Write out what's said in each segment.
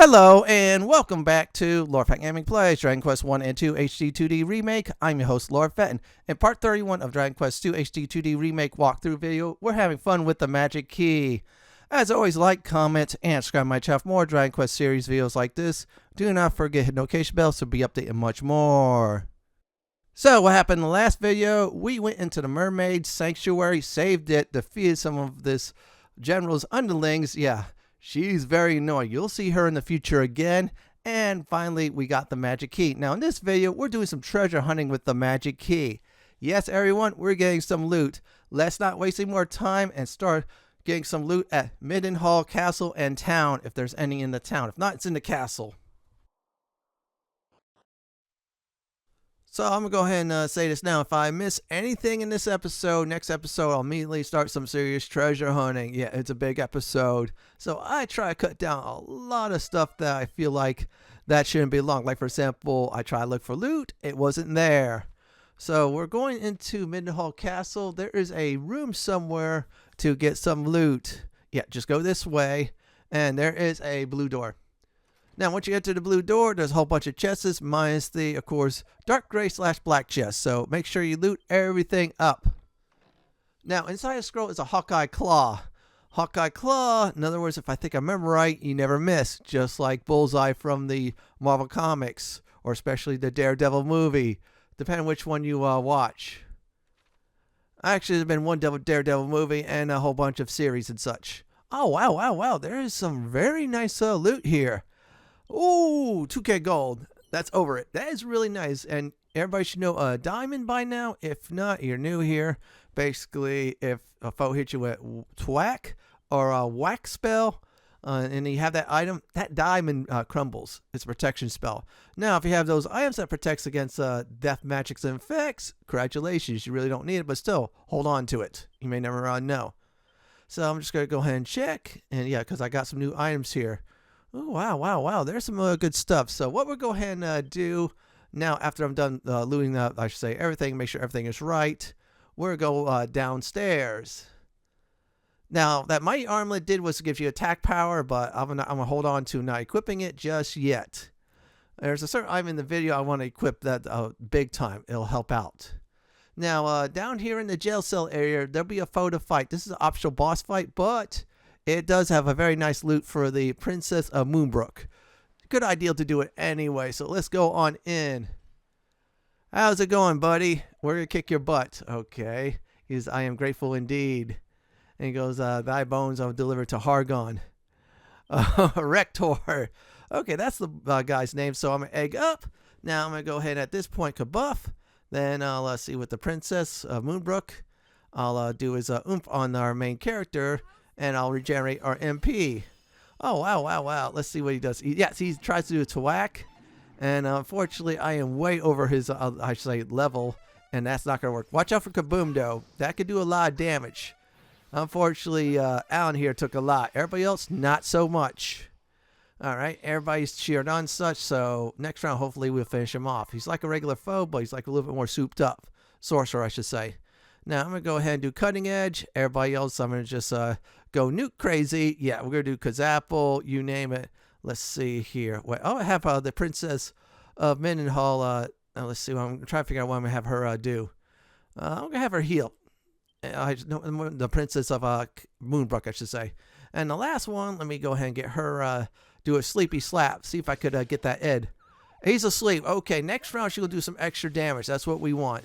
Hello and welcome back to Lorfet Gaming Plays Dragon Quest 1 and 2 HD-2D Remake. I'm your host Lorfet, and in part 31 of Dragon Quest 2 HD-2D Remake walkthrough video, we're having fun with the magic key. As always, like, comment, and subscribe to my channel for more Dragon Quest series videos like this. Do not forget to hit the notification bell so be updated much more. So what happened in the last video? We went into the Mermaid Sanctuary, saved it, defeated some of this general's underlings. Yeah. She's very annoying. You'll see her in the future again. And finally, we got the magic key. Now, in this video, we're doing some treasure hunting with the magic key. Yes, everyone, we're getting some loot. Let's not waste any more time and start getting some loot at Midenhall Castle and town, if there's any in the town. If not, it's in the castle. So I'm going to go ahead and say this now. If I miss anything in this episode, next episode, I'll immediately start some serious treasure hunting. Yeah, it's a big episode. So I try to cut down a lot of stuff that I feel like that shouldn't be long. Like, for example, I try to look for loot. It wasn't there. So we're going into Midenhall Castle. There is a room somewhere to get some loot. Yeah, just go this way. And there is a blue door. Now, once you get to the blue door, there's a whole bunch of chests, minus the, of course, dark gray / black chest. So make sure you loot everything up. Now, inside the scroll is a Hawkeye Claw. Hawkeye Claw, in other words, if I think I remember right, you never miss. Just like Bullseye from the Marvel Comics, or especially the Daredevil movie, depending on which one you watch. Actually, there's been one Daredevil movie and a whole bunch of series and such. Oh, wow. There is some very nice loot here. Ooh, 2K gold. That's over it. That is really nice. And everybody should know a diamond by now. If not, you're new here. Basically, if a foe hits you with Twack or a Whack spell, and you have that item, that diamond crumbles. It's a protection spell. Now, if you have those items that protects against death magics and effects, congratulations. You really don't need it, but still, hold on to it. You may never know. So I'm just going to go ahead and check. And yeah, because I got some new items here. Oh, wow. There's some good stuff. So what we'll go ahead and do now, after I'm done looting up, I should say, everything, make sure everything is right, we're going to go downstairs. Now, that mighty armlet did was to give you attack power, but I'm going to hold on to not equipping it just yet. There's a certain item in the video I want to equip that big time. It'll help out. Now, down here in the jail cell area, there'll be a foe to fight. This is an optional boss fight, but it does have a very nice loot for the Princess of Moonbrooke. Good idea to do it anyway, so let's go on in. How's it going, buddy? We're going to kick your butt. Okay. He's, I am grateful indeed. And he goes, thy bones are delivered to Hargon. Wrecktor. Okay, that's the guy's name, so I'm going to egg up. Now I'm going to go ahead at this point, kabuff. Then I'll see with the Princess of Moonbrooke. I'll do his oomph on our main character. And I'll regenerate our MP. Oh, wow. Let's see what he does. Yes, he tries to do a Twack. And unfortunately, I am way over his, I should say, level. And that's not going to work. Watch out for Kaboom, though. That could do a lot of damage. Unfortunately, Alan here took a lot. Everybody else, not so much. All right, everybody's cheered on such. So next round, hopefully, we'll finish him off. He's like a regular foe, but he's like a little bit more souped up. Sorcerer, I should say. Now, I'm going to go ahead and do Cutting Edge. Everybody else, I'm going to just go nuke crazy. Yeah, we're going to do Kazapple, you name it. Let's see here. Wait, I have the Princess of Midenhall. Let's see. I'm trying to figure out what I'm going to have her do. I'm going to have her heal. The Princess of Moonbrooke, I should say. And the last one, let me go ahead and get her do a sleepy slap. See if I could get that Ed. He's asleep. Okay, next round she will do some extra damage. That's what we want.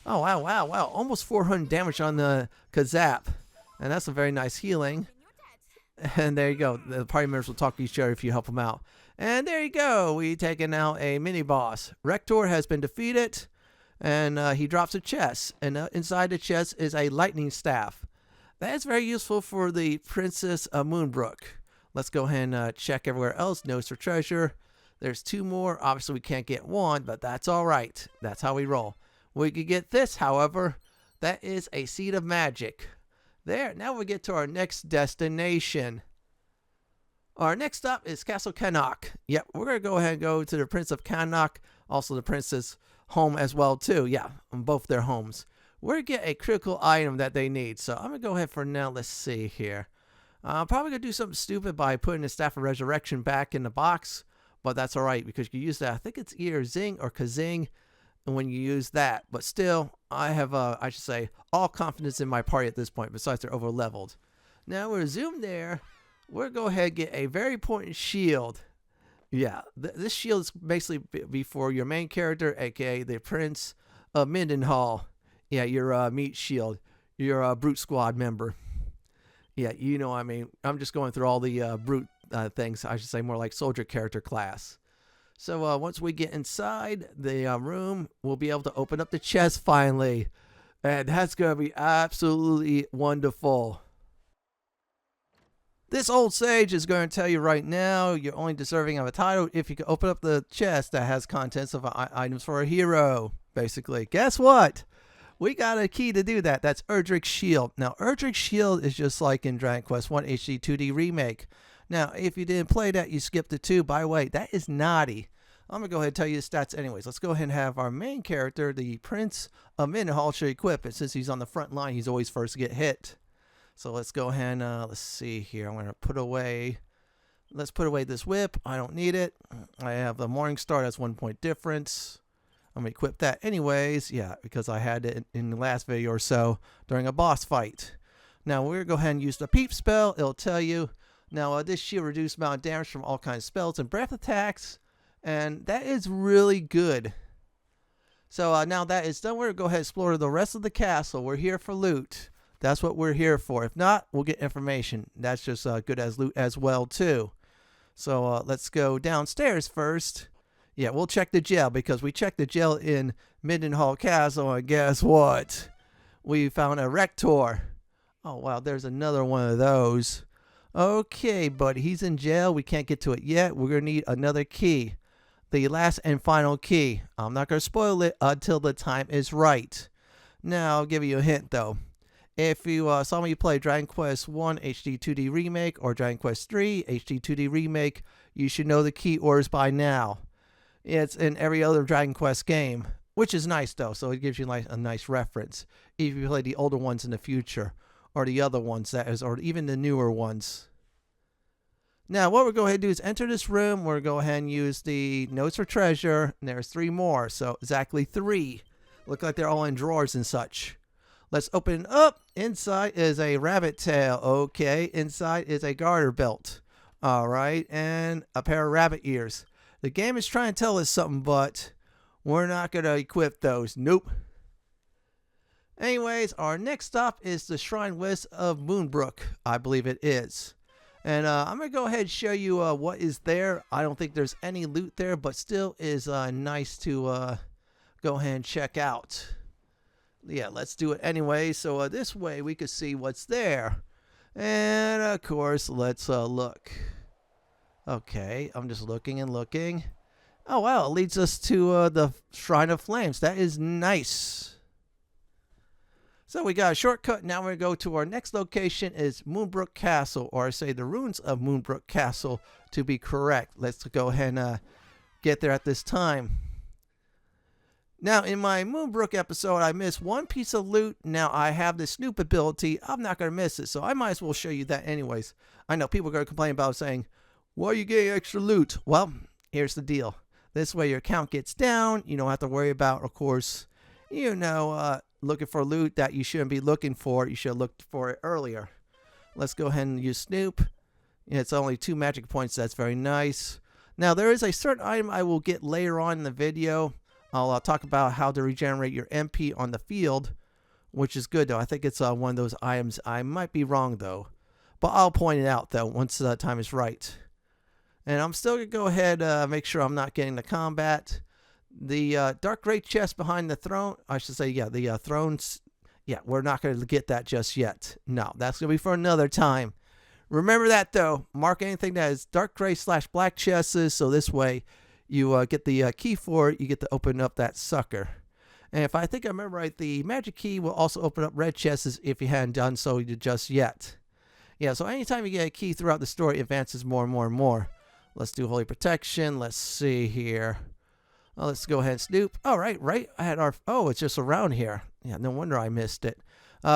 Oh, wow. Almost 400 damage on the Kazap. And that's a very nice healing. And there you go. The party members will talk to each other if you help them out. And there you go. We taken out a mini-boss. Wrecktor has been defeated. And he drops a chest. And inside the chest is a lightning staff. That is very useful for the Princess of Moonbrooke. Let's go ahead and check everywhere else. Notes for treasure. There's 2 more. Obviously, we can't get 1, but that's all right. That's how we roll. We could get this, however. That is a Seed of Magic. There, now we get to our next destination. Our next stop is Castle Cannock. Yep, we're going to go ahead and go to the Prince of Cannock. Also the Princess' home as well, too. Yeah, both their homes. We're going to get a critical item that they need. So I'm going to go ahead for now. Let's see here. I'm probably going to do something stupid by putting the Staff of Resurrection back in the box, but that's alright because you use that. I think it's either Zing or Kazing when you use that. But still, I have, I should say, all confidence in my party at this point, besides they're over-leveled. Now we're zoomed there. We'll go ahead and get a very important shield. Yeah, this shield is basically before your main character, aka the Prince of Midenhall. Yeah, your meat shield. Your Brute Squad member. Yeah, you know what I mean. I'm just going through all the brute things. I should say more like soldier character class. So once we get inside the room, we'll be able to open up the chest finally. And that's going to be absolutely wonderful. This old sage is going to tell you right now, you're only deserving of a title if you can open up the chest that has contents of items for a hero. Basically, guess what? We got a key to do that. That's Erdrick's shield. Now, Erdrick's shield is just like in Dragon Quest 1 HD-2D Remake. Now, if you didn't play that, you skipped it too. By the way, that is naughty. I'm going to go ahead and tell you the stats anyways. Let's go ahead and have our main character, the Prince of Midenhall, should equip it. Since he's on the front line, he's always first to get hit. So let's go ahead and, let's see here. I'm going to put away, let's put away this whip. I don't need it. I have the Morning Star. That's 1 point difference. I'm going to equip that anyways. Yeah, because I had it in the last video or so during a boss fight. Now, we're going to go ahead and use the peep spell. It'll tell you. Now, this shield reduces amount of damage from all kinds of spells and breath attacks. And that is really good. So now that is done, we're going to go ahead and explore the rest of the castle. We're here for loot. That's what we're here for. If not, we'll get information. That's just good as loot as well, too. So let's go downstairs first. Yeah, we'll check the jail because we checked the jail in Midenhall Castle, and guess what? We found a Wrecktor. Oh, wow, there's another one of those. Okay, but he's in jail. We can't get to it yet. We're going to need another key. The last and final key. I'm not going to spoil it until the time is right. Now, I'll give you a hint, though. If you saw me play Dragon Quest 1 HD-2D Remake or Dragon Quest 3 HD-2D Remake, you should know the key orders by now. It's in every other Dragon Quest game, which is nice, though, so it gives you like a nice reference. If you play the older ones in the future, or the other ones, that is, or even the newer ones. Now, what we're going to go ahead and do is enter this room. We're going to go ahead and use the notes for treasure, and there's 3 more, so exactly 3. Look like they're all in drawers and such. Let's open it up. Inside is a rabbit tail. Okay. Inside is a garter belt. All right. And a pair of rabbit ears. The game is trying to tell us something, but we're not going to equip those. Nope. Anyways, our next stop is the Shrine West of Moonbrooke. I believe it is. And I'm going to go ahead and show you what is there. I don't think there's any loot there, but still is nice to go ahead and check out. Yeah, let's do it anyway. So this way we can see what's there. And of course, let's look. Okay, I'm just looking and looking. Oh, wow, it leads us to the Shrine of Flames. That is nice. So we got a shortcut. Now we're going to go to our next location is Moonbrooke Castle, or I say the ruins of Moonbrooke Castle to be correct. Let's go ahead and get there at this time. Now, in my Moonbrooke episode, I missed one piece of loot. Now, I have the Snoop ability. I'm not going to miss it, so I might as well show you that anyways. I know people are going to complain about saying, why are you getting extra loot? Well, here's the deal. This way your count gets down. You don't have to worry about, of course, you know, looking for loot that you shouldn't be looking for. You should have looked for it earlier. Let's go ahead and use Snoop. It's only 2 magic points. That's very nice. Now, there is a certain item I will get later on in the video. I'll talk about how to regenerate your MP on the field, which is good, though. I think it's one of those items. I might be wrong, though. But I'll point it out, though, once the time is right. And I'm still going to go ahead and make sure I'm not getting the combat. The dark gray chest behind the throne, I should say, yeah, the thrones, yeah, we're not going to get that just yet. No, that's going to be for another time. Remember that, though. Mark anything that is dark gray / black chests, so this way you get the key for it, you get to open up that sucker. And if I think I remember right, the magic key will also open up red chests if you hadn't done so just yet. Yeah, so anytime you get a key throughout the story, it advances more and more and more. Let's do Holy Protection. Let's see here. Let's go ahead and snoop. All right, right. I had our... Oh, it's just around here. Yeah, no wonder I missed it.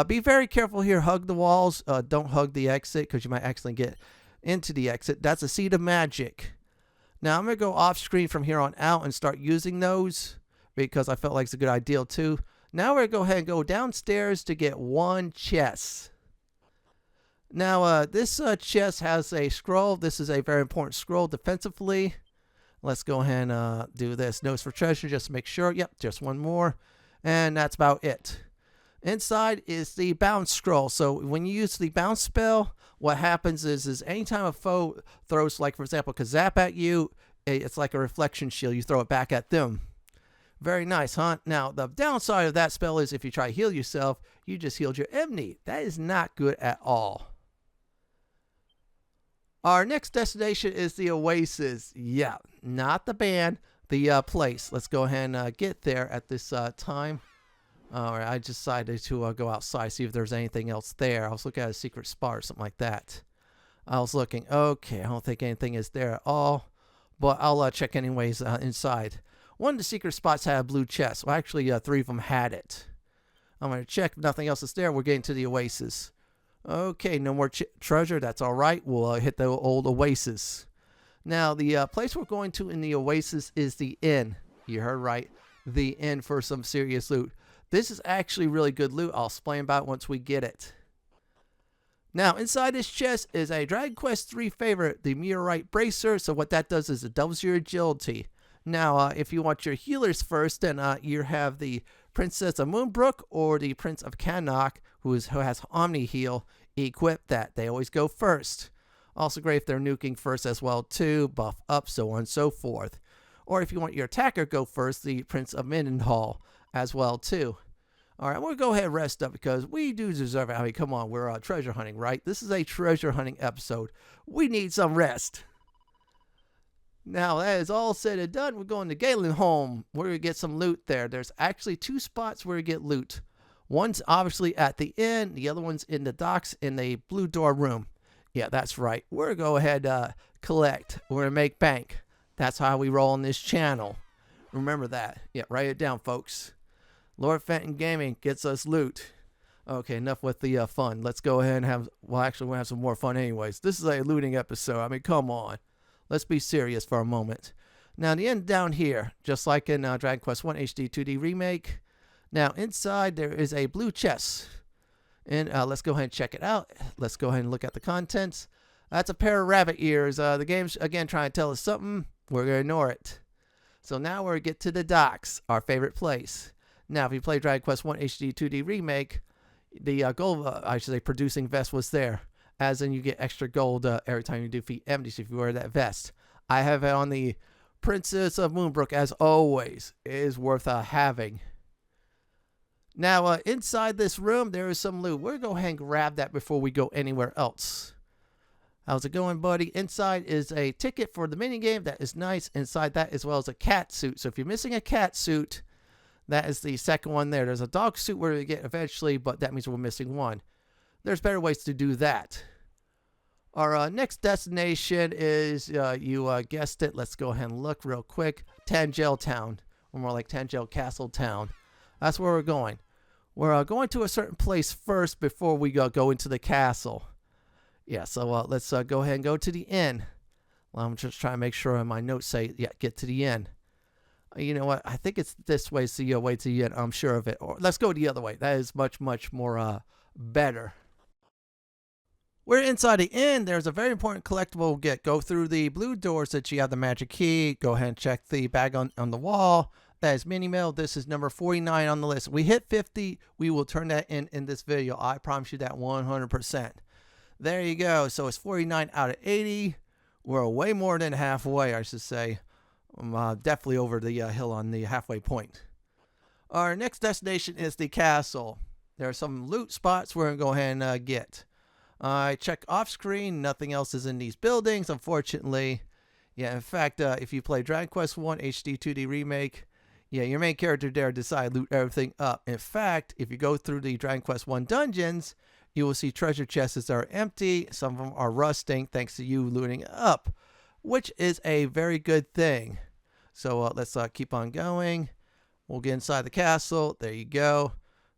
Be very careful here. Hug the walls. Don't hug the exit because you might accidentally get into the exit. That's a seed of magic. Now, I'm going to go off screen from here on out and start using those because I felt like it's a good idea too. Now we're going to go ahead and go downstairs to get one chest. Now, this chest has a scroll. This is a very important scroll defensively. Let's go ahead and do this. Notes for treasure, just to make sure. Yep, just one more. And that's about it. Inside is the bounce scroll. So when you use the bounce spell, what happens is anytime a foe throws, like for example, Kazap at you, it's like a reflection shield. You throw it back at them. Very nice, huh? Now, the downside of that spell is if you try to heal yourself, you just healed your enemy. That is not good at all. Our next destination is the Oasis. Yeah, not the band, the place. Let's go ahead and get there at this time. All right, I decided to go outside, see if there's anything else there. I was looking at a secret spot or something like that. I was looking. Okay, I don't think anything is there at all. But I'll check anyways inside. One of the secret spots had a blue chest. Well, actually, 3 of them had it. I'm going to check. If nothing else is there, we're getting to the Oasis. Okay, no more treasure. That's all right. We'll hit the old Oasis. Now, the place we're going to in the Oasis is the inn. You heard right. The inn for some serious loot. This is actually really good loot. I'll explain about it once we get it. Now, inside this chest is a Dragon Quest III favorite, the Meteorite Bracer. So what that does is it doubles your agility. Now, if you want your healers first, then you have the Princess of Moonbrooke or the Prince of Cannock, who has Omni Heal, equip that. They always go first. Also great if they're nuking first as well too, buff up, so on and so forth. Or if you want your attacker go first, the Prince of Midenhall as well too. All right, we'll go ahead and rest up because we do deserve it. I mean, come on, we're treasure hunting, right? This is a treasure hunting episode. We need some rest. Now, that is all said and done. We're going to Galenholm. We're going to get some loot there. There's actually 2 spots where you get loot. One's obviously at the inn. The other one's in the docks in the blue door room. Yeah, that's right. We're going to go ahead collect. We're going to make bank. That's how we roll on this channel. Remember that. Yeah, write it down, folks. Lord Fenton Gaming gets us loot. Okay, enough with the fun. Let's go ahead and have... Well, actually, we'll have some more fun anyways. This is a looting episode. I mean, come on. Let's be serious for a moment. Now, the end down here, just like in Dragon Quest I HD-2D Remake. Now, inside there is a blue chest. And let's go ahead and check it out. Let's go ahead and look at the contents. That's a pair of rabbit ears. The game's, again, trying to tell us something. We're going to ignore it. So now we're going to get to the docks, our favorite place. Now, if you play Dragon Quest I HD-2D Remake, the gold, I should say, producing vest was there. As in, you get extra gold every time you defeat enemies if you wear that vest. I have it on the Princess of Moonbrooke, as always. It is worth having. Now, inside this room, there is some loot. We're going to go ahead and grab that before we go anywhere else. How's it going, buddy? Inside is a ticket for the minigame. That is nice. Inside that, as well as a cat suit. So if you're missing a cat suit, that is the second one there. There's a dog suit where we get eventually, but that means we're missing one. There's better ways to do that. Our next destination is, you guessed it. Let's go ahead and look real quick. Tantegel Town, or more like Tantegel Castle Town. That's where we're going. We're going to a certain place first before we go into the castle. Yeah, so let's go ahead and go to the inn. Well, I'm just trying to make sure my notes say, yeah, get to the inn. You know what? I think it's this way, so you way to the inn. I'm sure of it. Or let's go the other way. That is much, much more better. We're inside the inn. There's a very important collectible get. Go through the blue doors that you have the magic key. Go ahead and check the bag on the wall. That is mini mail. This is number 49 on the list. We hit 50. We will turn that in this video. I promise you that 100%. There you go. So it's 49 out of 80. We're way more than halfway, I should say. Definitely over the hill on the halfway point. Our next destination is the castle. There are some loot spots we're going to go ahead and get. I check off screen. Nothing else is in these buildings, unfortunately. Yeah, in fact, if you play Dragon Quest I HD-2D Remake, yeah, your main character there decide to loot everything up. In fact, if you go through the Dragon Quest I dungeons, you will see treasure chests that are empty. Some of them are rusting thanks to you looting up, which is a very good thing. So let's keep on going. We'll get inside the castle. There you go.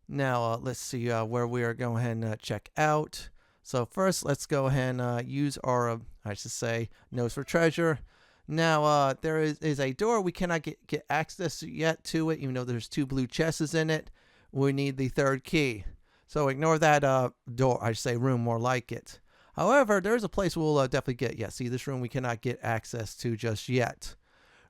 Now, let's see where we are going ahead and check out. So first, let's go ahead and use our, I should say, nose for treasure. Now, there is a door. We cannot get access yet to it, even though there's 2 blue chests in it. We need the 3rd key. So ignore that door, I should say room, more like it. However, there's a place we'll definitely get. Yeah, see, this room we cannot get access to just yet.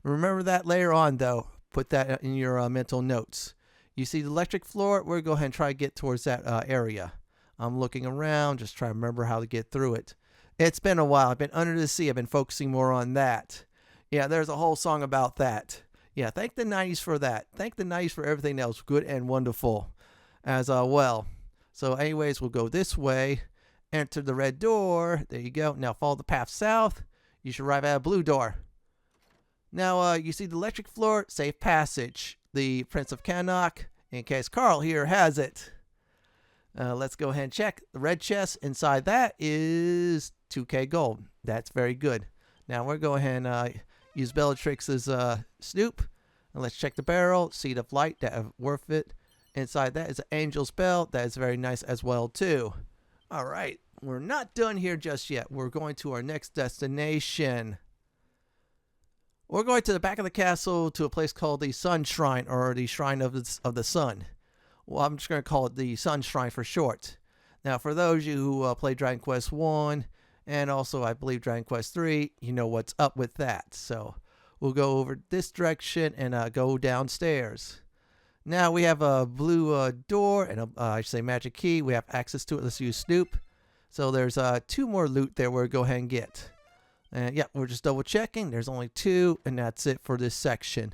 Remember that later on, though. Put that in your mental notes. You see the electric floor? We're going to go ahead and try to get towards that area. I'm looking around, just trying to remember how to get through it. It's been a while. I've been under the sea. I've been focusing more on that. Yeah, there's a whole song about that. Yeah, thank the 90s for that. Thank the 90s for everything else, good and wonderful as well. So anyways, we'll go this way. Enter the red door. There you go. Now follow the path south. You should arrive at a blue door. Now you see the electric floor, safe passage. The Prince of Cannock, in case Carl here has it. Let's go ahead and check. The red chest inside that is 2k gold. That's very good. Now we're going ahead and use Bellatrix's snoop. And let's check the barrel. Seed of light, that worth it. Inside that is an angel's bell. That is very nice as well too. Alright, we're not done here just yet. We're going to our next destination. We're going to the back of the castle to a place called the Sun Shrine, or the Shrine of the Sun. Well, I'm just going to call it the Sun Shrine for short. Now, for those of you who play Dragon Quest 1, and also I believe Dragon Quest 3, you know what's up with that. So, we'll go over this direction and go downstairs. Now, we have a blue door and a, I should say, magic key. We have access to it. Let's use Snoop. So, there's 2 more loot there we'll go ahead and get. And yeah, we're just double checking. There's only 2, and that's it for this section.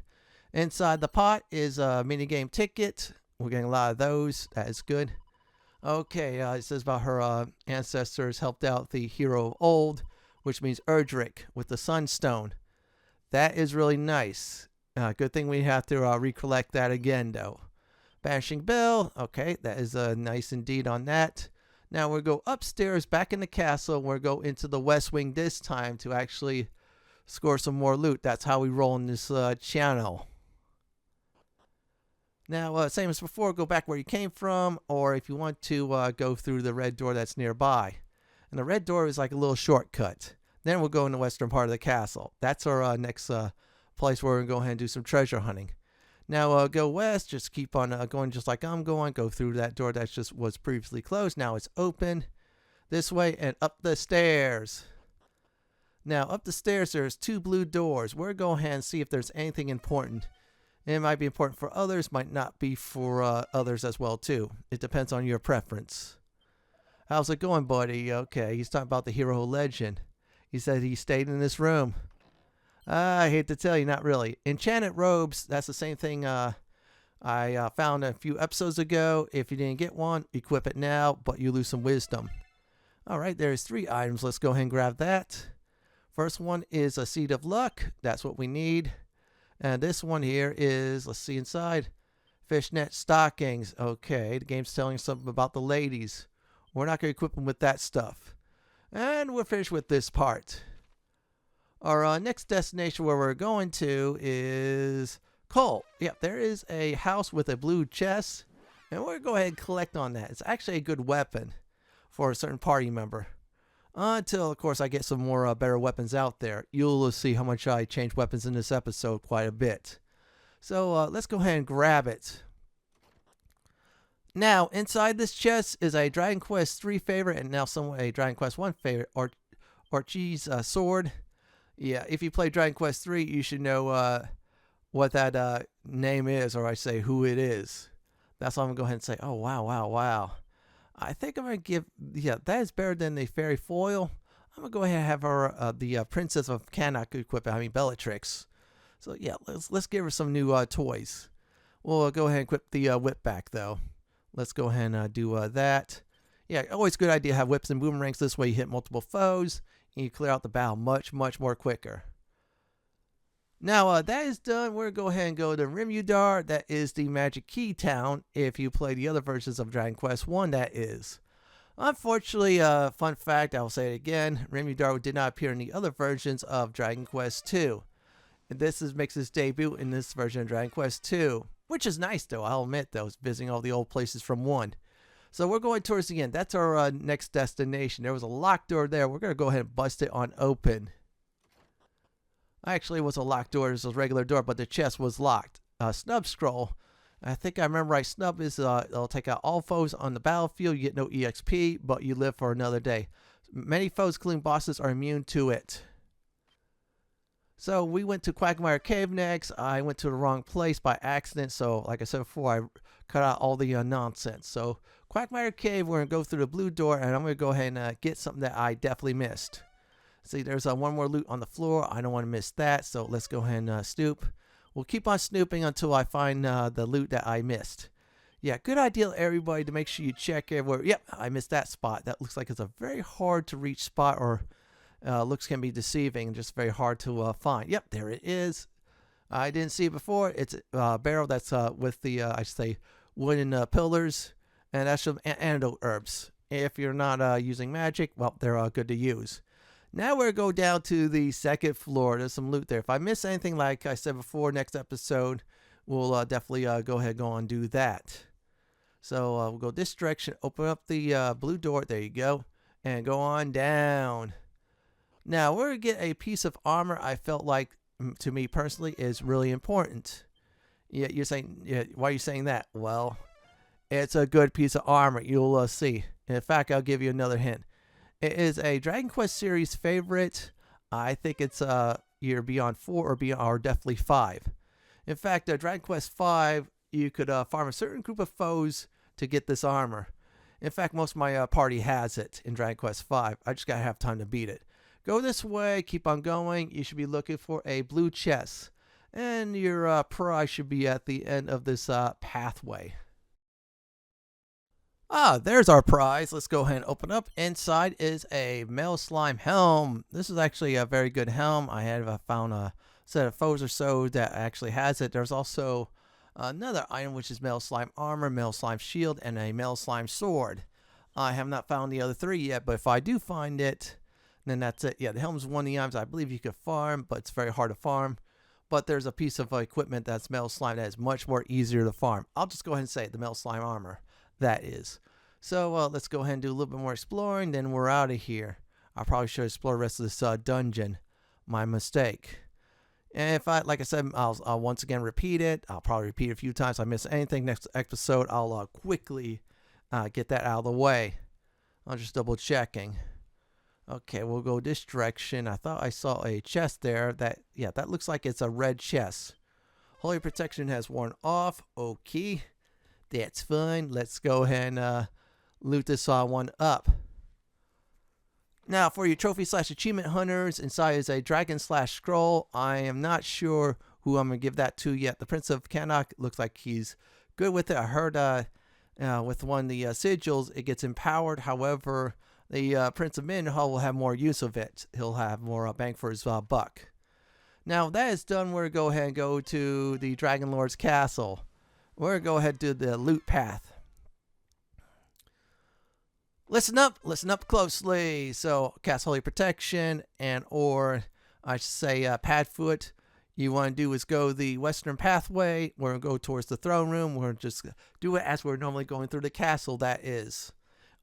Inside the pot is a minigame ticket. We're getting a lot of those. That is good. Okay, it says about her ancestors helped out the hero of old, which means Erdrick with the Sunstone. That is really nice. Good thing we have to recollect that again, though. Banishing Bell. Okay, that is nice indeed on that. Now we'll go upstairs back in the castle. We'll go into the West Wing this time to actually score some more loot. That's how we roll in this channel. Now, same as before, go back where you came from, or if you want to go through the red door that's nearby. And the red door is like a little shortcut. Then we'll go in the western part of the castle. That's our next place where we're going to go ahead and do some treasure hunting. Now, go west, just keep on going just like I'm going. Go through that door that just was previously closed. Now it's open. This way and up the stairs. Now, up the stairs, there's 2 blue doors. We're going ahead and see if there's anything important. It might be important for others, might not be for others as well, too. It depends on your preference. How's it going, buddy? Okay, he's talking about the hero legend. He said he stayed in this room. I hate to tell you, not really. Enchanted robes, that's the same thing I found a few episodes ago. If you didn't get one, equip it now, but you lose some wisdom. Alright, there's 3 items. Let's go ahead and grab that. First one is a Seed of Luck. That's what we need. And this one here is, let's see inside, fishnet stockings. Okay, the game's telling us something about the ladies. We're not going to equip them with that stuff. And we're finished with this part. Our next destination where we're going to is Cole. Yep, there is a house with a blue chest. And we're going to go ahead and collect on that. It's actually a good weapon for a certain party member. Until, of course, I get some more better weapons out there. You'll see how much I change weapons in this episode quite a bit. So let's go ahead and grab it. Now, inside this chest is a Dragon Quest 3 favorite and now somewhat a Dragon Quest 1 favorite, Orochi's sword. Yeah, if you play Dragon Quest 3, you should know what that name is, or I say who it is. That's all I'm going to go ahead and say. Oh, wow. I think I'm going to give, yeah, that is better than the fairy foil. I'm going to go ahead and have her, the Princess of Cannock equip it. I mean, Bellatrix. So, yeah, let's give her some new toys. We'll go ahead and equip the whip back, though. Let's go ahead and do that. Yeah, always a good idea to have whips and boomerangs. This way you hit multiple foes, and you clear out the battle much more quicker. Now, that is done. We're going to go ahead and go to Rimuldar. That is the Magic Key Town. If you play the other versions of Dragon Quest 1, that is. Unfortunately, fun fact, I'll say it again, Rimuldar did not appear in the other versions of Dragon Quest 2. And this makes its debut in this version of Dragon Quest 2, which is nice though. I'll admit though, visiting all the old places from 1. So we're going towards the end. That's our next destination. There was a locked door there. We're going to go ahead and bust it on open. Actually, it was a locked door. It was a regular door, but the chest was locked. Snub scroll. I think I remember right. Snub is, it'll take out all foes on the battlefield. You get no EXP, but you live for another day. Many foes, including bosses, are immune to it. So we went to Quagmire Cave next. I went to the wrong place by accident. So like I said before, I cut out all the nonsense. So Quagmire Cave, we're going to go through the blue door, and I'm going to go ahead and get something that I definitely missed. See, there's one more loot on the floor. I don't want to miss that, so let's go ahead and snoop. We'll keep on snooping until I find the loot that I missed. Yeah, good idea, everybody, to make sure you check everywhere. Yep, I missed that spot. That looks like it's a very hard to reach spot, or looks can be deceiving and just very hard to find. Yep, there it is. I didn't see it before. It's a barrel that's with the, I should say, wooden pillars. And that's some antidote herbs. If you're not using magic, well, they're good to use. Now we're going to go down to the second floor. There's some loot there. If I miss anything, like I said before, next episode, we'll definitely go ahead and go and do that. So we'll go this direction, open up the blue door. There you go. And go on down. Now, we're going to get a piece of armor I felt like, to me personally, is really important. Yeah, you're saying, yeah, why are you saying that? Well, it's a good piece of armor. You'll see. In fact, I'll give you another hint. It is a Dragon Quest series favorite. I think it's either Beyond 4 or beyond, or definitely 5. In fact, Dragon Quest 5, you could farm a certain group of foes to get this armor. In fact, most of my party has it in Dragon Quest 5. I just gotta have time to beat it. Go this way. Keep on going. You should be looking for a blue chest, and your prize should be at the end of this pathway. Ah, there's our prize. Let's go ahead and open up. Inside is a male slime helm. This is actually a very good helm. I have found a set of foes or so that actually has it. There's also another item, which is male slime armor, male slime shield, and a male slime sword. I have not found the other 3 yet, but if I do find it, then that's it. Yeah, the helm's one of the items I believe you could farm, but it's very hard to farm. But there's a piece of equipment that's male slime that is much more easier to farm. I'll just go ahead and say it, the male slime armor. That is. So let's go ahead and do a little bit more exploring, then we're out of here. I probably should explore the rest of this dungeon. My mistake. And if like I said, I'll once again repeat it. I'll probably repeat it a few times. If I miss anything next episode, I'll quickly get that out of the way. I'm just double checking. Okay, we'll go this direction. I thought I saw a chest there. That looks like it's a red chest. Holy protection has worn off. Okay. That's fine. Let's go ahead and loot this one up. Now, for your trophy / achievement hunters, inside is a dragon / scroll. I am not sure who I'm going to give that to yet. The Prince of Cannock looks like he's good with it. I heard with one of the sigils, it gets empowered. However, the Prince of Midenhall will have more use of it. He'll have more bang for his buck. Now, that is done. We're going to go ahead and go to the Dragonlord's castle. We're going to go ahead and do the loot path. Listen up closely. So, cast Holy Protection or I should say Padfoot. You want to do is go the western pathway. We're going to go towards the throne room. We're just do it as we're normally going through the castle, that is.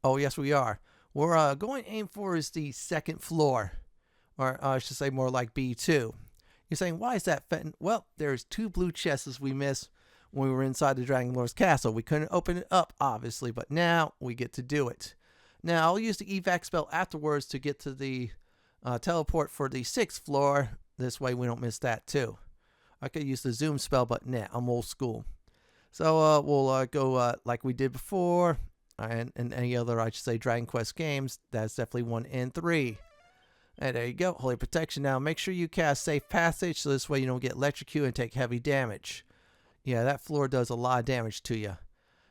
Oh, yes, we are. We're going to aim for is the second floor. Or I should say more like B2. You're saying, why is that, Fenton? Well, there's 2 blue chests we missed when we were inside the Dragonlord's castle. We couldn't open it up, obviously, but now we get to do it. Now, I'll use the evac spell afterwards to get to the teleport for the 6th floor. This way we don't miss that too. I could use the zoom spell, but nah, I'm old school. So we'll go like we did before, and any other, I should say, Dragon Quest games. That's definitely 1 and 3. And there you go, Holy Protection. Now, make sure you cast Safe Passage, so this way you don't get electrocuted and take heavy damage. Yeah, that floor does a lot of damage to you.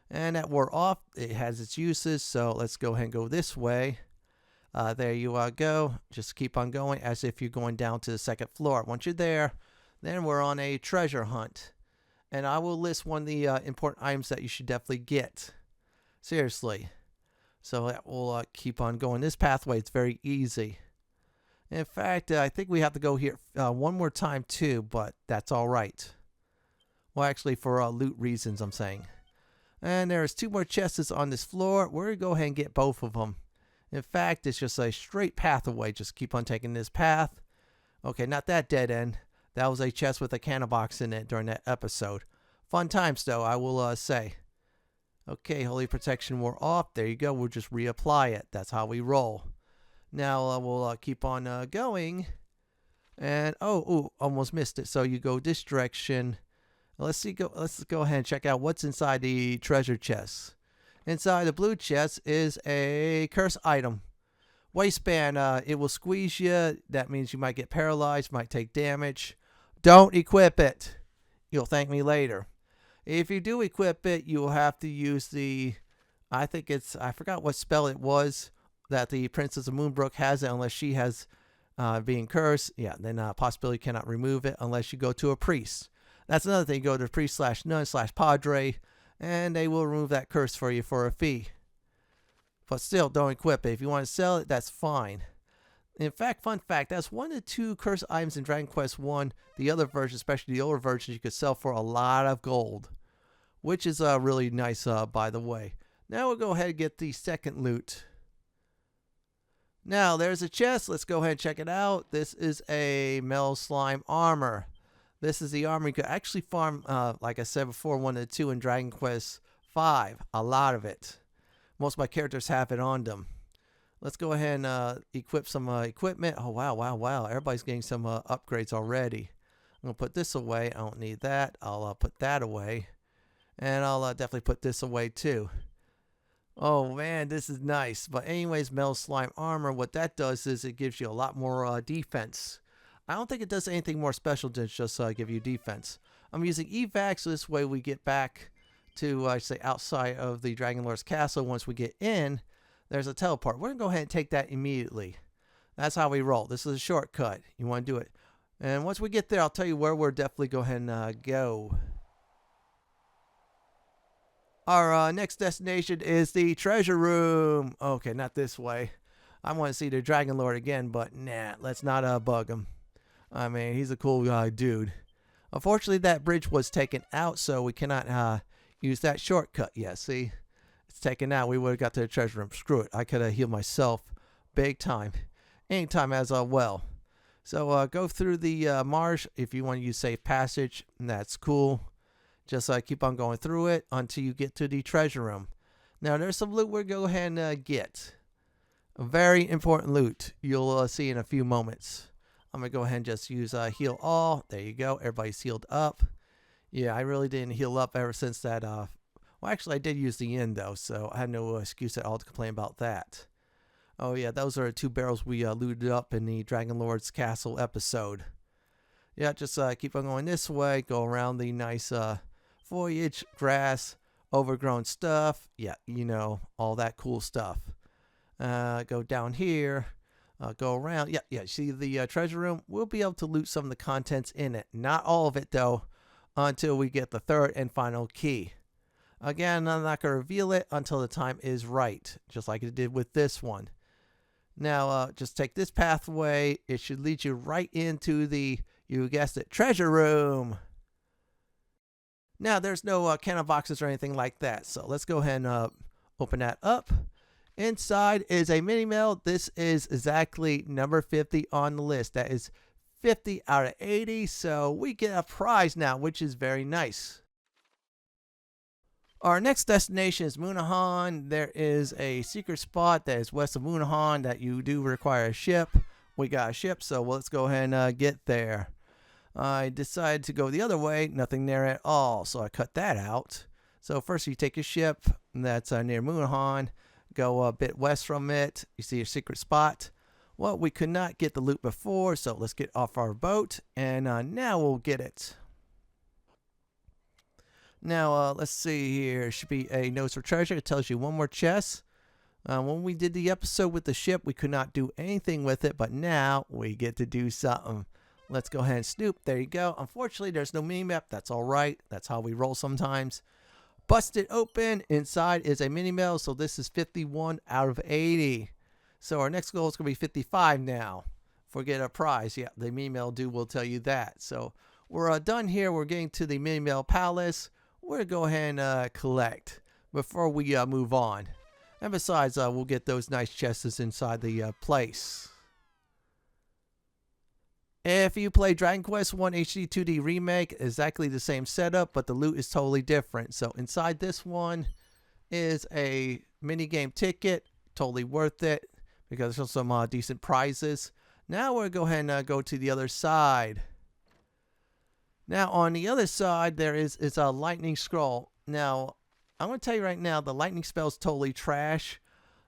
And that wore off. It has its uses, so let's go ahead and go this way. There you go. Just keep on going as if you're going down to the 2nd floor. Once you're there, then we're on a treasure hunt. And I will list one of the important items that you should definitely get. Seriously. So that will keep on going. This pathway, it's very easy. In fact, I think we have to go here one more time too, but that's all right. Well, actually, for loot reasons, I'm saying. And there's 2 more chests on this floor. We're going to go ahead and get both of them. In fact, it's just a straight path away. Just keep on taking this path. Okay, not that dead end. That was a chest with a cannon box in it during that episode. Fun times, though, I will say. Okay, Holy Protection wore off. There you go. We'll just reapply it. That's how we roll. Now we'll keep on going. And, oh, almost missed it. So you go this direction. Let's go ahead and check out what's inside the treasure chest. Inside the blue chest is a curse item. Waistband, it will squeeze you. That means you might get paralyzed, might take damage. Don't equip it. You'll thank me later. If you do equip it, you will have to use the, I forgot what spell it was that the Princess of Moonbrooke has it unless she has being cursed. Yeah, then possibility cannot remove it unless you go to a priest. That's another thing. Go to priest/nun/padre, and they will remove that curse for you for a fee. But still, don't equip it. If you want to sell it, that's fine. In fact, fun fact, that's 1 of the 2 curse items in Dragon Quest 1. The other version, especially the older versions, you could sell for a lot of gold, which is really nice, by the way. Now we'll go ahead and get the second loot. Now, there's a chest. Let's go ahead and check it out. This is a Metal Slime Armor. This is the armor you could actually farm, like I said before, 1 of the 2 in Dragon Quest 5. A lot of it. Most of my characters have it on them. Let's go ahead and equip some equipment. Oh, wow. Everybody's getting some upgrades already. I'm going to put this away. I don't need that. I'll put that away. And I'll definitely put this away too. Oh, man, this is nice. But anyways, Metal Slime Armor, what that does is it gives you a lot more defense. I don't think it does anything more special than just give you defense. I'm using evac, so this way we get back to, say, outside of the Dragonlord's castle. Once we get in, there's a teleport. We're going to go ahead and take that immediately. That's how we roll. This is a shortcut. You want to do it. And once we get there, I'll tell you where we're definitely go ahead and go. Our next destination is the treasure room. Okay, not this way. I want to see the Dragonlord again, but nah, let's not bug him. I mean, he's a cool dude. Unfortunately, that bridge was taken out, so we cannot use that shortcut yet. See? It's taken out. We would have got to the treasure room. Screw it. I could have healed myself big time. Anytime as well. So go through the marsh if you want to use safe passage. And that's cool. Just keep on going through it until you get to the treasure room. Now, there's some loot we'll go ahead and get. A very important loot. You'll see in a few moments. I'm going to go ahead and just use heal all. There you go. Everybody's healed up. Yeah, I really didn't heal up ever since that. Well, actually, I did use the inn, though, so I had no excuse at all to complain about that. Oh, yeah, those are 2 barrels we looted up in the Dragonlord's Castle episode. Yeah, just keep on going this way. Go around the nice foliage, grass, overgrown stuff. Yeah, you know, all that cool stuff. Go down here. Go around. Yeah. See the treasure room? We'll be able to loot some of the contents in it. Not all of it, though, until we get the 3rd and final key. Again, I'm not going to reveal it until the time is right, just like it did with this one. Now, just take this pathway. It should lead you right into the, you guessed it, treasure room. Now, there's no cannon boxes or anything like that, so let's go ahead and open that up. Inside is a mini mail. This is exactly number 50 on the list. That is 50 out of 80, so we get a prize now, which is very nice. Our next destination is Moonahan. There is a secret spot that is west of Moonahan that you do require a ship. We got a ship, so let's go ahead and get there. I decided to go the other way. Nothing there at all, so I cut that out. So first you take a ship that's near Moonahan. Go a bit west from it. You see a secret spot. Well, we could not get the loot before, so let's get off our boat, and now we'll get it. Now, let's see here. It should be a notes for treasure. It tells you 1 more chest. When we did the episode with the ship, we could not do anything with it, but now we get to do something. Let's go ahead and snoop. There you go. Unfortunately, there's no mini-map. That's all right. That's how we roll sometimes. Bust it open. Inside is a mini-mail, so this is 51 out of 80. So our next goal is going to be 55 now. Forget a prize. Yeah, the mini-mail dude will tell you that. So we're done here. We're getting to the Midenhall Palace. We're going to go ahead and collect before we move on. And besides, we'll get those nice chests inside the place. If you play Dragon Quest 1 HD-2D Remake, exactly the same setup, but the loot is totally different. So inside this one is a minigame ticket, totally worth it because there's some decent prizes. Now we're going to go ahead and go to the other side. Now on the other side there is a lightning scroll. Now I'm going to tell you right now, the lightning spell is totally trash.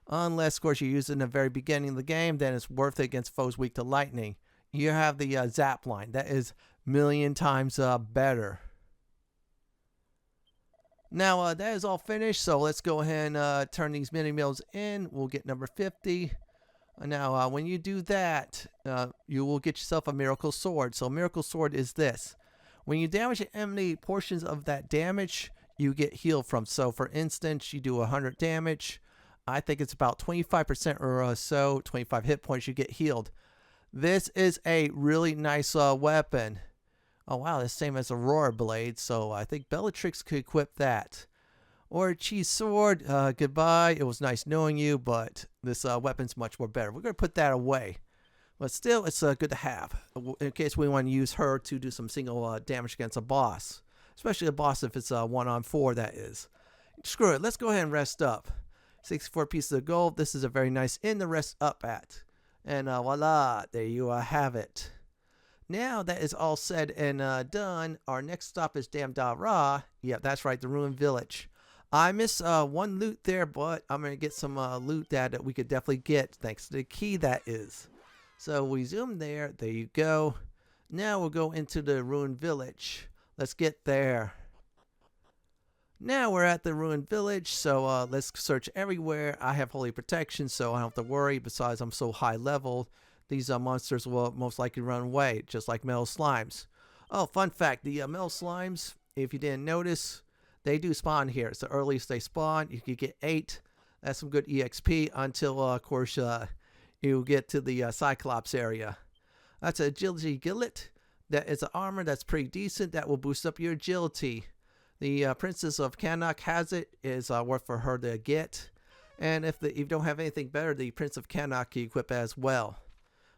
Unless, of course, you use it in the very beginning of the game, then it's worth it against foes weak to lightning. You have the zap line. That is a million times better. Now, that is all finished, so let's go ahead and turn these mini mills in. We'll get number 50. Now, when you do that, you will get yourself a miracle sword. So, a miracle sword is this. When you damage an enemy, portions of that damage you get healed from. So, for instance, you do 100 damage. I think it's about 25% or so, 25 hit points you get healed. This is a really nice weapon. Oh wow, the same as Aurora Blade, so I think Bellatrix could equip that. Orochi's sword, goodbye. It was nice knowing you, but this weapon's much more better. We're going to put that away. But still, it's good to have, in case we want to use her to do some single damage against a boss. Especially a boss if it's 1-on-4, that is. Screw it, let's go ahead and rest up. 64 pieces of gold. This is a very nice inn to rest up at. And voila, there you have it. Now that is all said and done, our next stop is Damdara. Yeah, that's right, the ruined village. I missed one loot there, but I'm going to get some loot that we could definitely get, thanks to the key that is. So we zoom there. There you go. Now we'll go into the ruined village. Let's get there. Now we're at the ruined village, so let's search everywhere. I have holy protection, so I don't have to worry. Besides, I'm so high level, these monsters will most likely run away, just like metal slimes. Oh, fun fact, the metal slimes, if you didn't notice, they do spawn here. It's the earliest they spawn. You can get 8. That's some good EXP until, of course, you get to the Cyclops area. That's an agility gillet. That is an armor that's pretty decent. That will boost up your agility. The Princess of Cannock has it. Is worth for her to get. And if you don't have anything better, the Prince of Cannock can equip as well.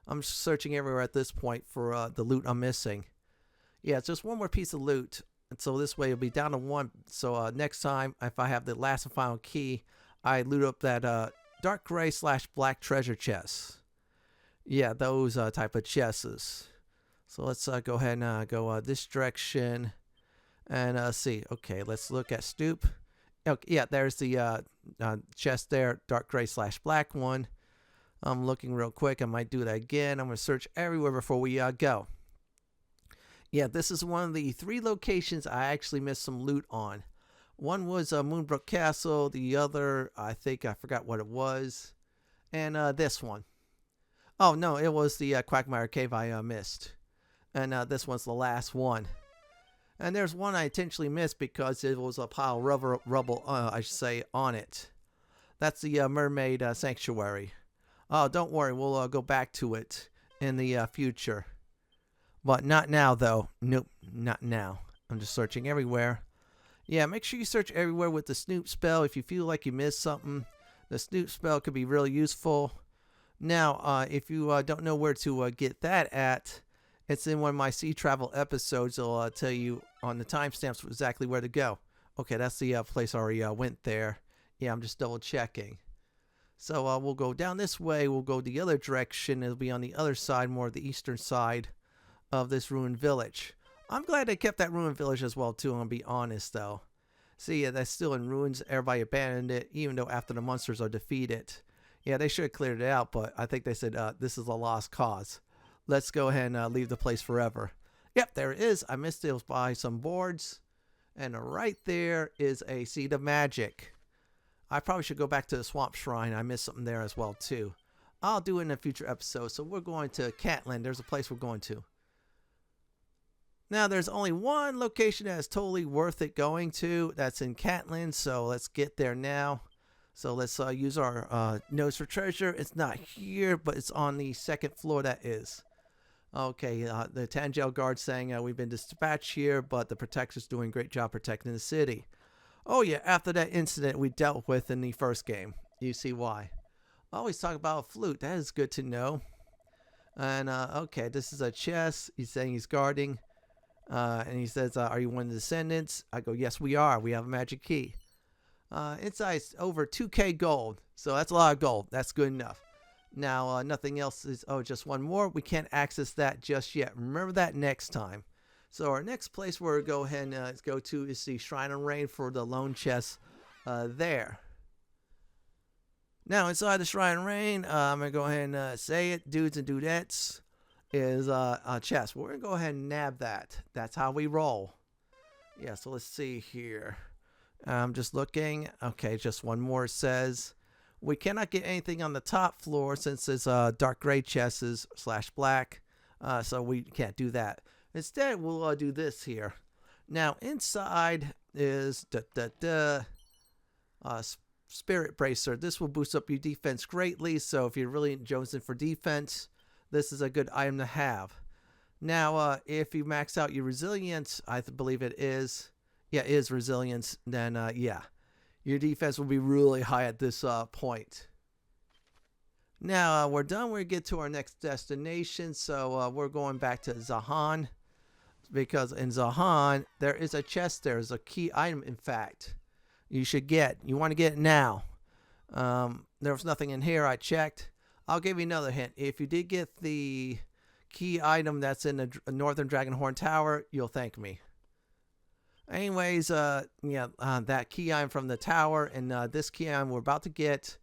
I'm searching everywhere at this point for the loot I'm missing. Yeah, it's just one more piece of loot. And so this way it'll be down to 1. So next time, if I have the last and final key, I loot up that dark gray / black treasure chest. Yeah, those type of chests. So let's go ahead and go this direction. And see. Okay, let's look at Stoop. Okay, yeah, there's the chest there, dark gray / black one. I'm looking real quick. I might do that again. I'm going to search everywhere before we go. Yeah, this is one of the 3 locations I actually missed some loot on. One was Moonbrooke Castle. The other, I think I forgot what it was. And this one. Oh, no, it was the Quagmire Cave I missed. And this one's the last one. And there's one I intentionally missed because it was a pile of rubble, I should say, on it. That's the Mermaid Sanctuary. Oh, don't worry. We'll go back to it in the future. But not now, though. Nope, not now. I'm just searching everywhere. Yeah, make sure you search everywhere with the Snoop spell. If you feel like you missed something, the Snoop spell could be really useful. Now, if you don't know where to get that at, it's in one of my sea travel episodes. I'll tell you on the timestamps exactly where to go. Okay, that's the place I already went there. Yeah, I'm just double checking. So we'll go down this way. We'll go the other direction. It'll be on the other side, more the eastern side of this ruined village. I'm glad they kept that ruined village as well, too. I'm going to be honest, though. See, yeah, that's still in ruins. Everybody abandoned it, even though after the monsters are defeated. Yeah, they should have cleared it out, but I think they said this is a lost cause. Let's go ahead and leave the place forever. Yep, there it is. I missed it. It was by some boards. And right there is a Seed of Magic. I probably should go back to the Swamp Shrine. I missed something there as well, too. I'll do it in a future episode. So we're going to Cantlin. There's a place we're going to. Now, there's only one location that is totally worth it going to. That's in Cantlin. So let's get there now. So let's use our nose for treasure. It's not here, but it's on the 2nd floor. That is. Okay, the Tantegel guard saying we've been dispatched here, but the protector's doing a great job protecting the city. Oh yeah, after that incident we dealt with in the first game. You see why. Always talk about a flute. That is good to know. And okay, this is a chest. He's saying he's guarding. And he says, are you one of the descendants? I go, yes, we are. We have a magic key. Inside over 2k gold. So that's a lot of gold. That's good enough. Now, nothing else is... Oh, just one more. We can't access that just yet. Remember that next time. So our next place we're going to go ahead and go to is the Shrine of Rain for the lone chest there. Now, inside the Shrine of Rain, I'm going to go ahead and say it. Dudes and dudettes is a chest. We're going to go ahead and nab that. That's how we roll. Yeah, so let's see here. I'm just looking. Okay, just one more says... We cannot get anything on the top floor since it's dark gray chests / black, so we can't do that. Instead, we'll do this here. Now, inside is Spirit Bracer. This will boost up your defense greatly, so if you're really jonesing for defense, this is a good item to have. Now, if you max out your resilience, I believe it is, yeah, it is resilience, then yeah. Your defense will be really high at this point. Now, we're done. We get to our next destination. So, we're going back to Zahan. Because in Zahan, there is a chest. There's a key item, in fact. You should get. You want to get it now. There was nothing in here. I checked. I'll give you another hint. If you did get the key item that's in the Northern Dragonhorn Tower, you'll thank me. Anyways, yeah, that key item from the tower and this key item we're about to get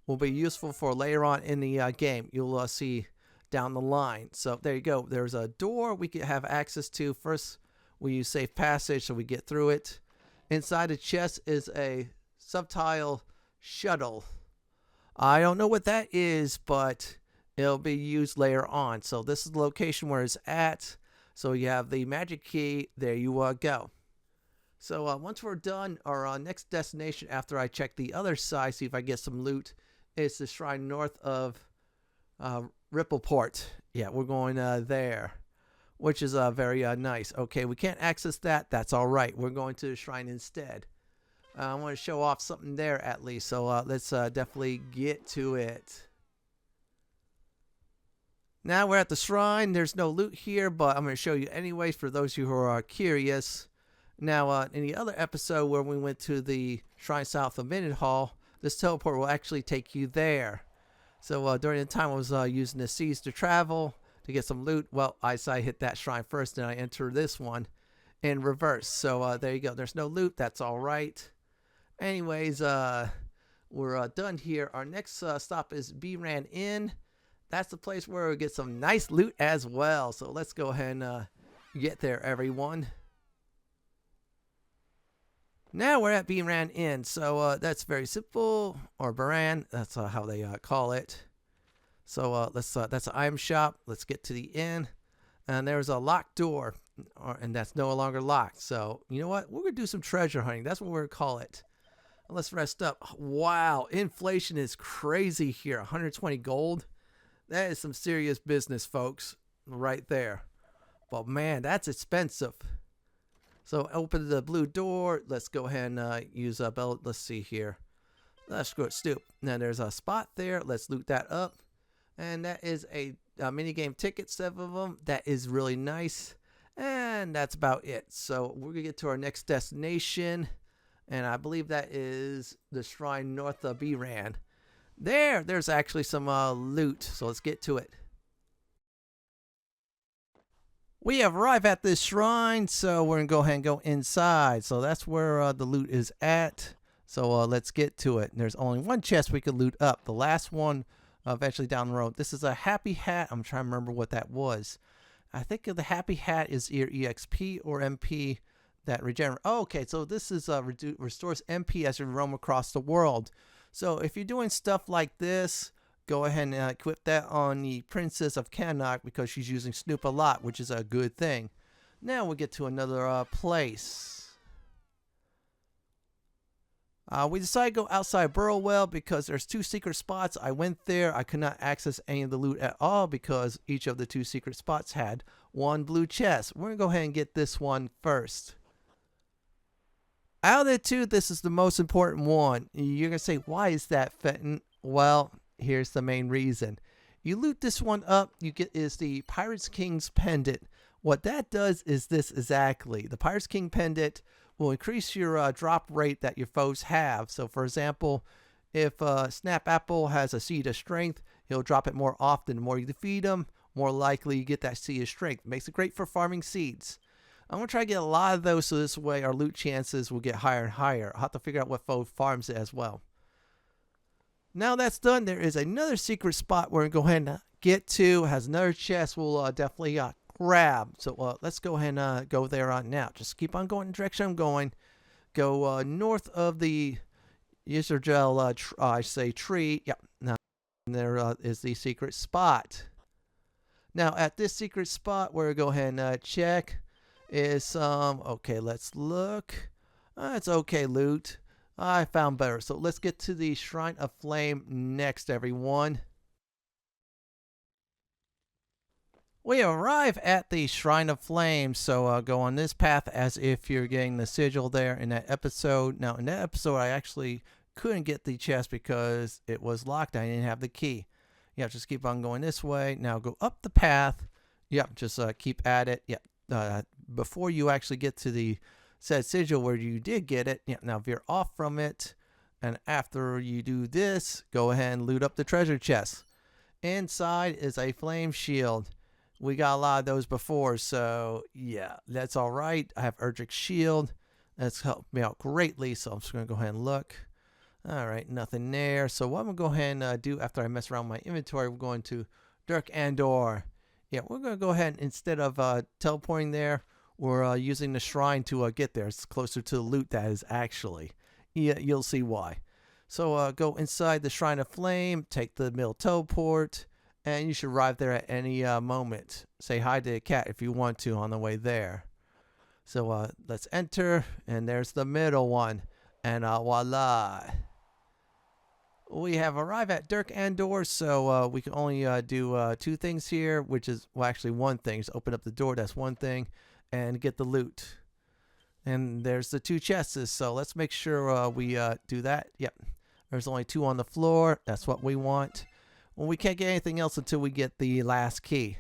will be useful for later on in the game. You'll see down the line. So there you go. There's a door we can have access to. First, we use safe passage so we get through it. Inside the chest is a subtile shuttle. I don't know what that is, but it'll be used later on. So this is the location where it's at. So you have the magic key. There you go. So once we're done, our next destination after I check the other side, see if I get some loot, is the shrine north of Rippleport. Yeah, we're going there, which is very nice. Okay, we can't access that. That's all right. We're going to the shrine instead. I want to show off something there at least, so let's definitely get to it. Now we're at the shrine. There's no loot here, but I'm going to show you anyways for those of you who are curious. Now, in the other episode where we went to the shrine south of Midenhall, this teleport will actually take you there. So during the time I was using the seas to travel to get some loot, well, I hit that shrine first, and I enter this one in reverse. So there you go. There's no loot. That's all right. Anyways, we're done here. Our next stop is Beran Inn. That's the place where we get some nice loot as well. So let's go ahead and get there, everyone. Now we're at Beran Inn, so that's very simple, or Beran, that's how they call it. So that's an item shop. Let's get to the inn, and there's a locked door, and that's no longer locked. So you know what? We're gonna do some treasure hunting. That's what we're gonna call it. Let's rest up. Wow, inflation is crazy here. 120 gold. That is some serious business, folks, right there. But man, that's expensive. So open the blue door. Let's go ahead and use a belt. Let's see here. Let's go stoop. Now there's a spot there. Let's loot that up. And that is a minigame ticket, 7 of them. That is really nice. And that's about it. So we're going to get to our next destination. And I believe that is the shrine north of Beran. There's actually some loot. So let's get to it. We have arrived at this shrine, so we're going to go ahead and go inside. So that's where the loot is at. So let's get to it. There's only one chest we could loot up. The last one eventually down the road. This is a happy hat. I'm trying to remember what that was. I think the happy hat is either EXP or MP that regenerate. Oh, okay, so this is restores MP as you roam across the world. So if you're doing stuff like this, go ahead and equip that on the Princess of Cannock because she's using Snoop a lot, which is a good thing. Now we'll get to another place. We decided to go outside Burrowell because there's 2 secret spots. I went there. I could not access any of the loot at all because each of the 2 secret spots had 1 blue chest. We're going to go ahead and get this one first. Out of the 2, this is the most important one. You're going to say, why is that, Fenton? Well, here's the main reason. You loot this one up, you get is the Pirates King's Pendant. What that does is this exactly. The Pirates King Pendant will increase your drop rate that your foes have. So, for example, if Snap Apple has a seed of strength, he'll drop it more often. The more you defeat him, more likely you get that seed of strength. Makes it great for farming seeds. I'm going to try to get a lot of those so this way our loot chances will get higher and higher. I'll have to figure out what foe farms it as well. Now that's done, there is another secret spot we're going to go ahead and get to. It has another chest we'll definitely grab. So let's go ahead and go there on now. Just keep on going in the direction I'm going. Go north of the Yzergel, tree. Yep. Now there is the secret spot. Now at this secret spot, we're going to go ahead and check. Is some okay, let's look. It's okay loot. I found better. So let's get to the Shrine of Flame next, everyone. We arrive at the Shrine of Flame, so go on this path as if you're getting the sigil there in that episode. Now in that episode I actually couldn't get the chest because it was locked. I didn't have the key. Yeah, just keep on going this way. Now go up the path. Yep, just keep at it. Yep. Before you actually get to the said sigil where you did get it, yeah, now veer off from it, and after you do this, go ahead and loot up the treasure chest. Inside is a flame shield. We got a lot of those before, so yeah, that's all right. I have Erdrick's shield. That's helped me out greatly, so I'm just going to go ahead and look. All right, nothing there. So what I'm going to go ahead and do after I mess around with my inventory, we're going to Dirk Andor. Yeah, we're going to go ahead and instead of teleporting there, we're using the shrine to get there. It's closer to the loot that is actually. Yeah, you'll see why. So go inside the Shrine of Flame, take the middle teleport, and you should arrive there at any moment. Say hi to the cat if you want to on the way there. So let's enter, and there's the middle one. And voila. We have arrived at Dirk Andor, so we can only do 2 things here, which is, well, actually 1 thing. Just open up the door, that's 1 thing, and get the loot. And there's the 2 chests, so let's make sure we do that. Yep, there's only 2 on the floor. That's what we want. Well, we can't get anything else until we get the last key.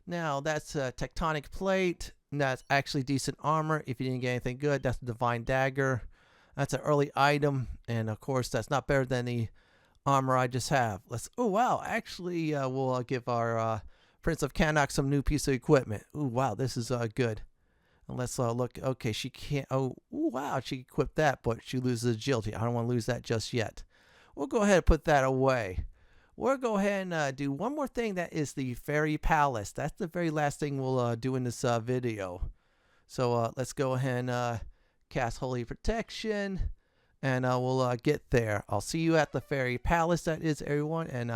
Now, that's a tectonic plate. That's actually decent armor. If you didn't get anything good, that's a divine dagger. That's an early item, and of course that's not better than the armor I just have. Let's. Oh wow! Actually, we'll give our Prince of Cannock some new piece of equipment. Oh wow, this is good. And let's look. Okay, she can't. Oh wow, she equipped that, but she loses agility. I don't want to lose that just yet. We'll go ahead and put that away. We'll go ahead and do one more thing. That is the Faerie Palace. That's the very last thing we'll do in this video. So let's go ahead and cast Holy Protection, and we'll get there. I'll see you at the Faerie Palace, that is, everyone, and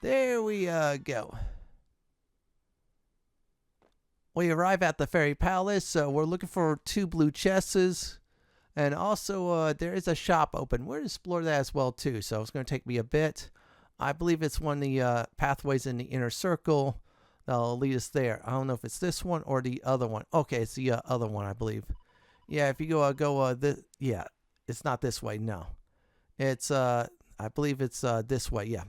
there we go. We arrive at the Faerie Palace, so we're looking for 2 blue chests, and also there is a shop open. We're going to explore that as well, too, so it's going to take me a bit. I believe it's one of the pathways in the inner circle that'll lead us there. I don't know if it's this one or the other one. Okay, it's the other one, I believe. Yeah, if you go this, yeah, it's not this way. No, it's I believe it's this way. Yeah,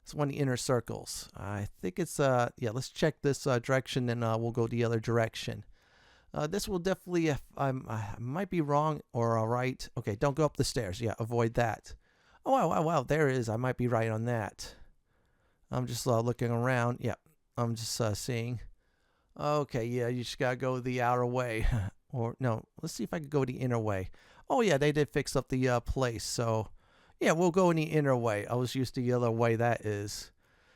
it's one of the inner circles. I think it's yeah. Let's check this direction, and we'll go the other direction. This will definitely. I might be wrong or right. Okay, don't go up the stairs. Yeah, avoid that. Oh wow! There it is. I might be right on that. I'm just looking around. Yeah, I'm just seeing. Okay, yeah, you just gotta go the outer way. Or, no, let's see if I can go the inner way. Oh, yeah, they did fix up the place. So, yeah, we'll go in the inner way. I was used to the other way that is.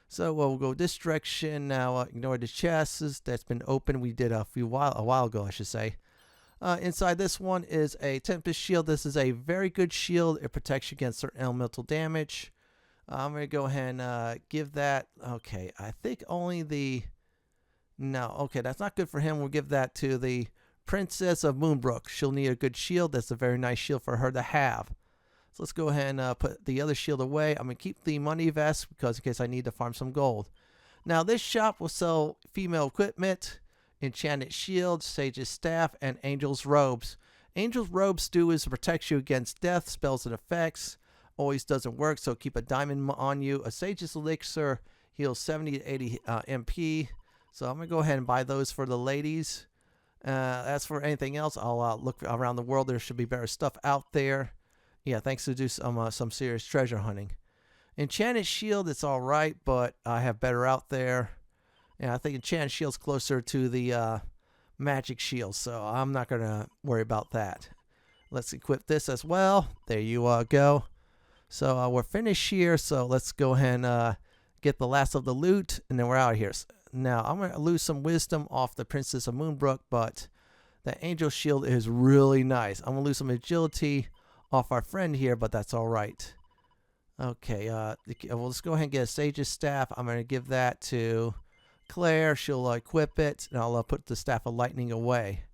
So, we'll go this direction. Now, ignore the chests. That's been open. We did a while ago, I should say. Inside this one is a Tempest Shield. This is a very good shield. It protects you against certain elemental damage. I'm going to go ahead and give that. Okay, I think only the... No, okay, that's not good for him. We'll give that to the Princess of Moonbrooke. She'll need a good shield. That's a very nice shield for her to have. So let's go ahead and put the other shield away. I'm going to keep the money vest because in case I need to farm some gold. Now this shop will sell female equipment, enchanted shields, sage's staff, and angel's robes. Angel's robes do is to protect you against death, spells, and effects. Always doesn't work, so keep a diamond on you. A sage's elixir heals 70 to 80 MP. So I'm going to go ahead and buy those for the ladies. As for anything else, I'll look around the world. There should be better stuff out there. Yeah, thanks to do some serious treasure hunting. Enchanted shield, it's all right, but I have better out there. Yeah, I think enchanted shield's closer to the magic shield, so I'm not going to worry about that. Let's equip this as well. There you go. So we're finished here, so let's go ahead and get the last of the loot, and then we're out of here. Now, I'm going to lose some wisdom off the Princess of Moonbrooke, but the angel shield is really nice. I'm going to lose some agility off our friend here, but that's all right. Okay, well, let's go ahead and get a sage's staff. I'm going to give that to Claire. She'll equip it, and I'll put the staff of lightning away.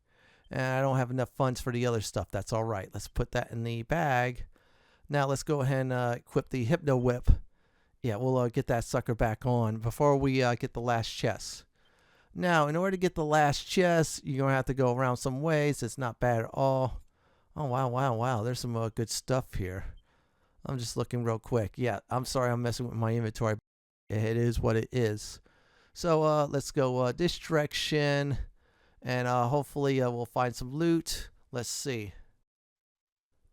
And I don't have enough funds for the other stuff. That's all right. Let's put that in the bag. Now let's go ahead and equip the hypno whip. Yeah, we'll get that sucker back on before we get the last chest. Now, in order to get the last chest, you're going to have to go around some ways. It's not bad at all. Oh, wow. There's some good stuff here. I'm just looking real quick. Yeah, I'm sorry I'm messing with my inventory. It is what it is. So let's go this direction, and hopefully we'll find some loot. Let's see.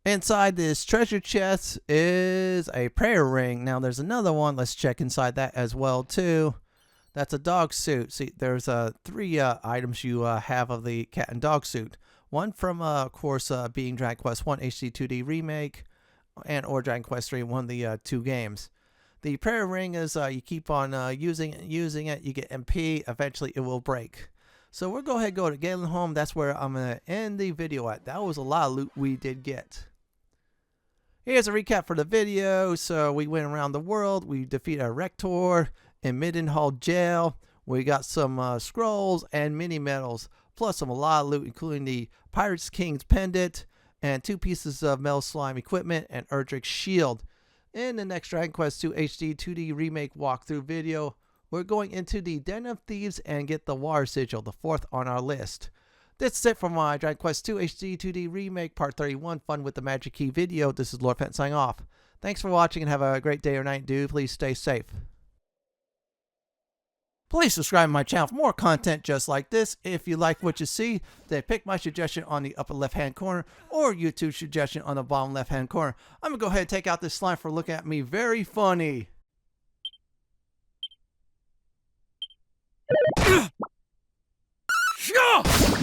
Inside this treasure chest is a prayer ring. Now there's another one. Let's check inside that as well too. That's a dog suit. See, there's 3 items you have of the cat and dog suit. One from, of course, being Dragon Quest 1 HD-2D Remake, or Dragon Quest 3, one of the 2 games. The prayer ring is you keep on using it, you get MP, eventually it will break. So we'll go ahead and go to Galenholm. That's where I'm going to end the video at. That was a lot of loot we did get. Here's a recap for the video. So we went around the world. We defeated a Wrecktor in Midenhall Jail. We got some scrolls and mini medals, plus a lot of loot, including the Pirates King's pendant and 2 pieces of metal slime equipment and Erdrick's shield. In the next Dragon Quest 2 HD-2D Remake walkthrough video, we're going into the Den of Thieves and get the Water Sigil, the 4th on our list. This is it for my Dragon Quest 2 HD-2D Remake Part 31 Fun with the Magic Key video. This is Lord Fenton signing off. Thanks for watching and have a great day or night, dude. Please stay safe. Please subscribe to my channel for more content just like this. If you like what you see, then pick my suggestion on the upper left hand corner or YouTube suggestion on the bottom left hand corner. I'm going to go ahead and take out this slime for looking at me very funny. Shut!